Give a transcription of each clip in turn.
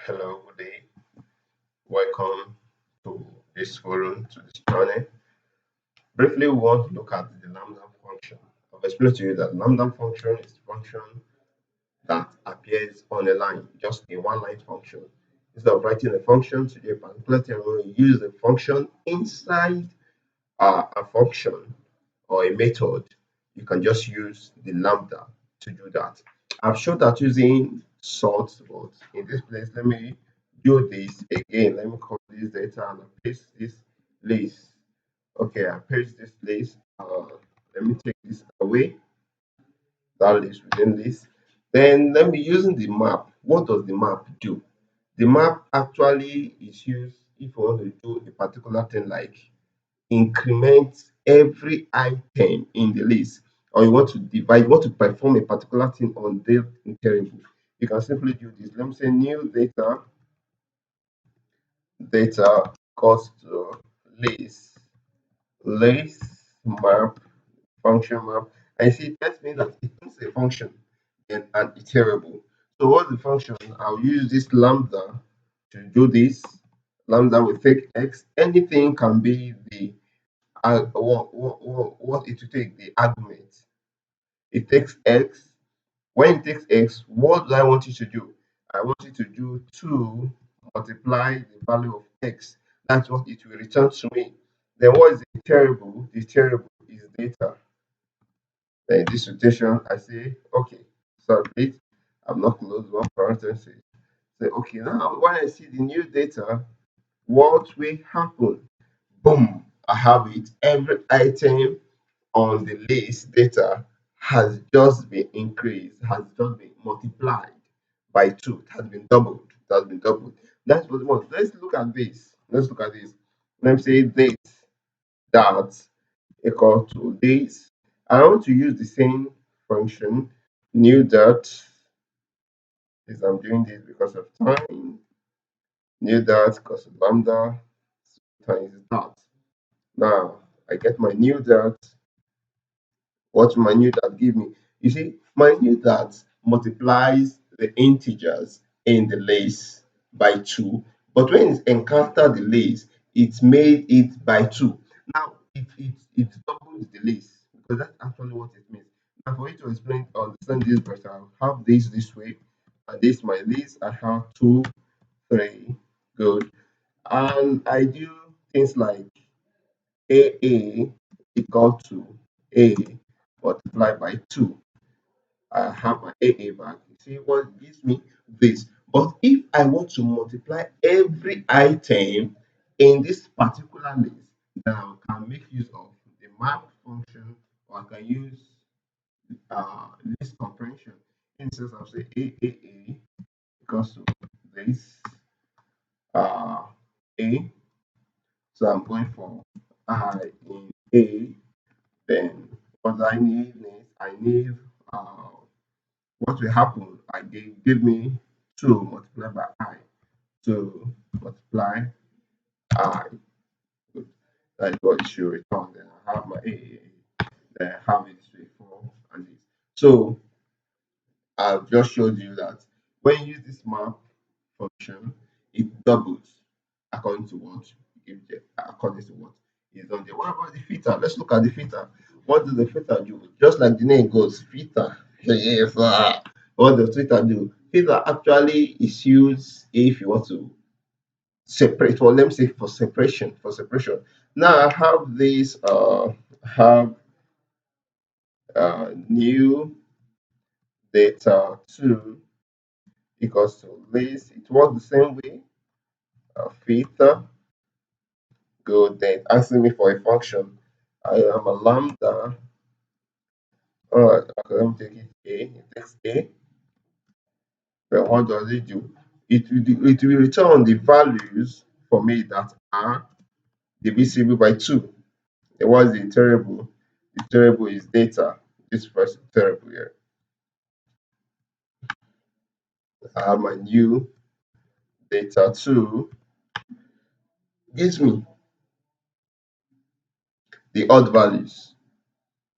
Hello, good day. Welcome to this forum, to this channel. Briefly, we want to look at the lambda function. I've explained to you that lambda function is a function that appears on a line, just a one-line function. Instead of writing a function to do a particular thing, we use the function inside a function or a method. You can just use the lambda to do that. I've shown that using sort, but in this place, let me do this again. Let me copy this data and paste this list. Okay, I paste this list. Let me take this away. That list within this. Then let me using the map. What does the map do? The map actually is used if you want to do a particular thing like increment every item in the list, or you want to divide, you want to perform a particular thing on the interval, you can simply do this. Let me say new data equals to list map function map. And see that means that it is a function and an iterable. So what's the function? I'll use this lambda to do this. Lambda will take x. Anything can be the what it will take, the argument. It takes x. When it takes x, what do I want you to do? I want you to do 2 multiply the value of x. That's what it will return to me. Then what is the terrible? The terrible is data. Then in this rotation, I say, okay, sorry, I'm not close one parenthesis. Say, okay, now when I see the new data, what will happen? Boom, I have it. Every item on the list data has just been increased, has just been multiplied by 2. It has been doubled. It has been doubled. That's what we want. Let's look at this. Let's look at this. Let me say this that equal to this. I want to use the same function, new dot. Is I'm doing this because of time. New dot because of lambda times dot. Now I get my new dot. What my new dot give me? You see, my new dot multiplies the integers in the list by 2, but when it encounter the list, it made it by 2. Now it doubles the list because that's actually what it means. Now for you to explain understand this better, I'll have this way, and this my list. I have 2, 3, good, and I do things like AA equal to A multiplied by 2. I have my AA back. You see what gives me this. But if I want to multiply every item in this particular list, then I can make use of the map function, or I can use list comprehension. Instead of say AAA equals to this A. So I'm going for I in A. Then what I need is I need uh, what will happen? I give me 2 multiplied by I. 2 multiply I. That is what it should return. Then I have my A. Then I have it straight 4 and this. So I've just showed you that when you use this map function, it doubles according to what according to what is on there. What about the filter? Let's look at the filter. What does the filter do? Just like the name goes, filter. Yes, what does filter do? Filter actually is used if you want to separate. Well, let me say for separation. For separation. Now I have this. Have new data 2 equals to list. It works the same way. Filter. Good. Then asking me for a function. I am a lambda. All right. Okay, let me take it A. It takes A. Then what does it do? It will return the values for me that are divisible by 2. Then what is the iterable? The iterable is data. This first iterable here. I have my new data 2 gives me the odd values.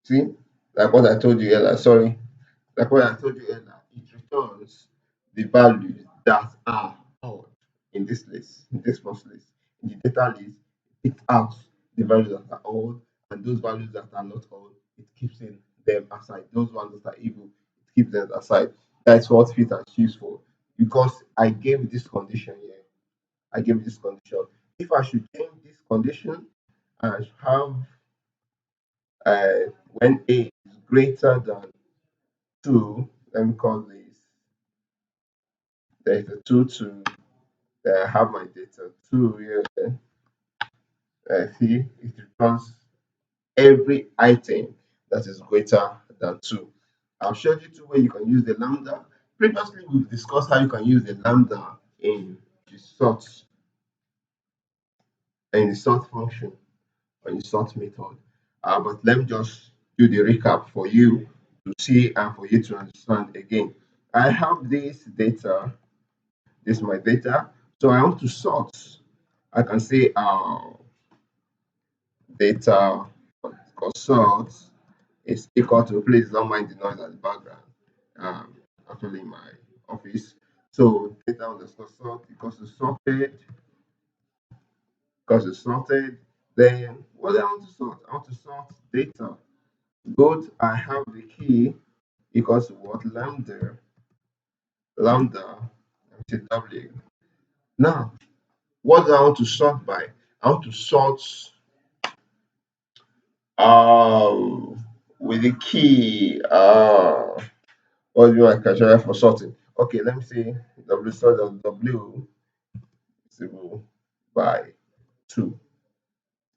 See, like what I told you earlier. Sorry, like what I told you earlier. It returns the values that are odd. in this list, in this first list. In the data list, it picks out the values that are odd, and those values that are not odd, it keeps in them aside. Those ones that are evil, it keeps them aside. That's what fit and choose for. Because I gave this condition here. I gave this condition. If I should change this condition and have when a is greater than 2, let me call this, there's a 2 to have my data 2 here. See, it returns every item that is greater than 2. I've showed you two ways you can use the lambda. Previously, we've discussed how you can use the lambda the sort in the sort function or in the sort method. But let me just do the recap for you to see and for you to understand again. I have this data. This is my data. So I want to sort. I can say data consult is equal to, please don't mind the noise at the background. Um, Actually in my office. So data underscore sort equals to sorted. Then what do I want to sort? I want to sort data. Good. I have the key equals to what? Lambda, which is W. Now, what do I want to sort by? I want to sort with the key what do I criteria for sorting? Okay, let me see. W sort of W is equal by 2.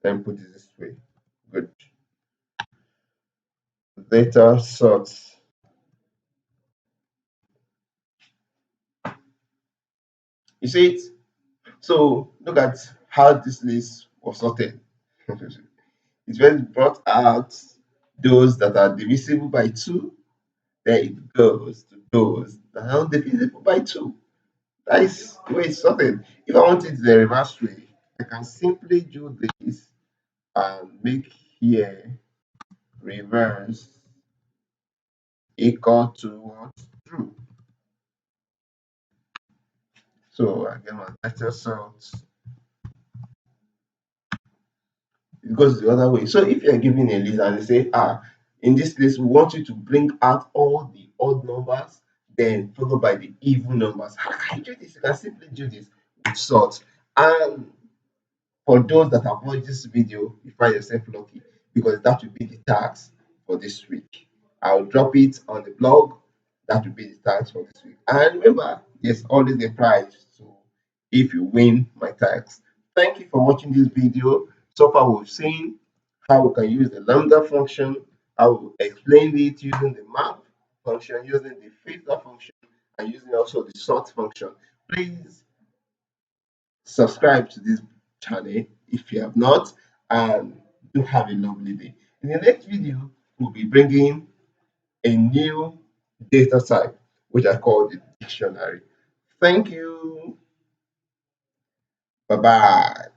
Let me put it this way. Good. Data sort. You see it? So look at how this list was sorted. It when brought out those that are divisible by 2, then it goes to those that are not divisible by 2. That is the way it's sorted. If I want it the reverse way, I can simply do this and make here reverse equal to what? True. So I get my better sort. It goes the other way. So if you're given a list and they say, in this list, we want you to bring out all the odd numbers, then followed by the even numbers. How can you do this? You can simply do this with sort. And for those that have watched this video, you find yourself lucky because that will be the tax for this week. I'll drop it on the blog. That will be the tax for this week. And remember, there's always a prize. So if you win my tax, thank you for watching this video. So far, we've seen how we can use the lambda function. I will explain it using the map function, using the filter function, and using also the sort function. Please subscribe to this channel if you have not, and do have a lovely day. In the next video, we'll be bringing a new data type which I call the dictionary. Thank you. Bye bye.